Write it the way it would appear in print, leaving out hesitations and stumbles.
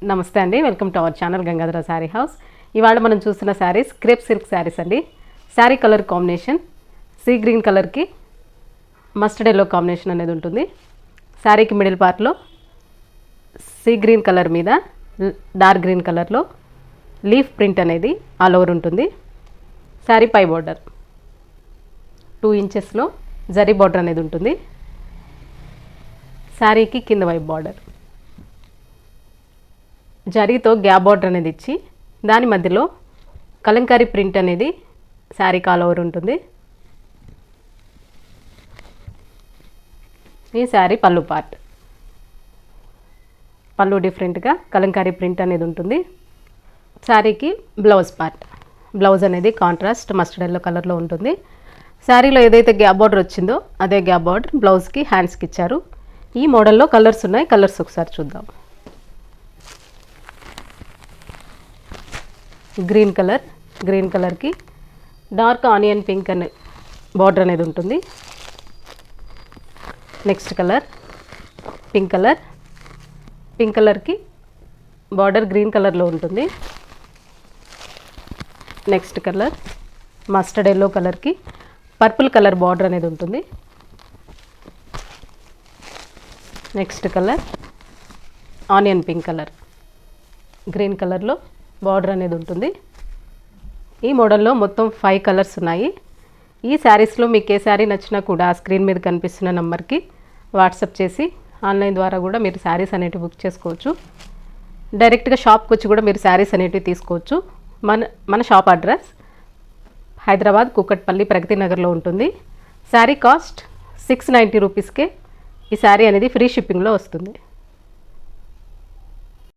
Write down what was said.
నమస్తే అండి, welcome to our channel Gangadhara sari house. ఇవాళ మనం చూస్తున్న శారీస్ క్రేప్ సిల్క్ శారీస్ అండి. Sari colour combination sea green కలర్కి మస్టర్డ్ ఎల్లో కాంబినేషన్ అనేది ఉంటుంది. శారీకి మిడిల్ పార్ట్లో సీ గ్రీన్ కలర్ మీద డార్క్ గ్రీన్ కలర్లో లీఫ్ ప్రింట్ అనేది ఆల్ ఓవర్ ఉంటుంది. శారీ పై బార్డర్ 2 ఇంచెస్లో జరీ బార్డర్ అనేది ఉంటుంది. శారీకి కింద వైపు బార్డర్ జరీతో గ్యాప్ బార్డర్ అనేది ఇచ్చి దాని మధ్యలో కలంకారీ ప్రింట్ అనేది శారీకి ఆల్ ఓవర్ ఉంటుంది. ఈ శారీ పళ్ళు పార్ట్, పళ్ళు డిఫరెంట్గా కలంకారీ ప్రింట్ అనేది ఉంటుంది. శారీకి బ్లౌజ్ పార్ట్, బ్లౌజ్ అనేది కాంట్రాస్ట్ మస్టర్డ్ ఎల్లో కలర్లో ఉంటుంది. శారీలో ఏదైతే గ్యాప్ బార్డర్ వచ్చిందో అదే గ్యాప్ బార్డర్ బ్లౌజ్కి హ్యాండ్స్కి ఇచ్చారు. ఈ మోడల్లో కలర్స్ ఉన్నాయి, కలర్స్ ఒకసారి చూద్దాం. గ్రీన్ కలర్, గ్రీన్ కలర్కి డార్క్ ఆనియన్ పింక్ అనే బార్డర్ అనేది ఉంటుంది. Next colour pink colour, pink కలర్కి బార్డర్ గ్రీన్ కలర్లో ఉంటుంది. నెక్స్ట్ కలర్ మస్టర్డ్ ఎల్లో కలర్కి పర్పుల్ కలర్ బార్డర్ అనేది ఉంటుంది. Next colour onion pink colour, green కలర్లో బార్డర్ అనేది ఉంటుంది. ఈ మోడల్లో మొత్తం 5 కలర్స్ ఉన్నాయి. ఈ శారీస్లో మీకు ఏ శారీ నచ్చినా కూడా స్క్రీన్ మీద కనిపిస్తున్న నెంబర్కి వాట్సాప్ చేసి ఆన్లైన్ ద్వారా కూడా మీరు శారీస్ అనేటివి బుక్ చేసుకోవచ్చు. డైరెక్ట్గా షాప్కి వచ్చి కూడా మీరు శారీస్ అనేటివి తీసుకోవచ్చు. మన షాప్ అడ్రస్ హైదరాబాద్ కూకట్పల్లి ప్రగతి నగర్లో ఉంటుంది. శారీ కాస్ట్ 690 రూపీస్కే ఈ శారీ అనేది ఫ్రీ షిప్పింగ్లో వస్తుంది.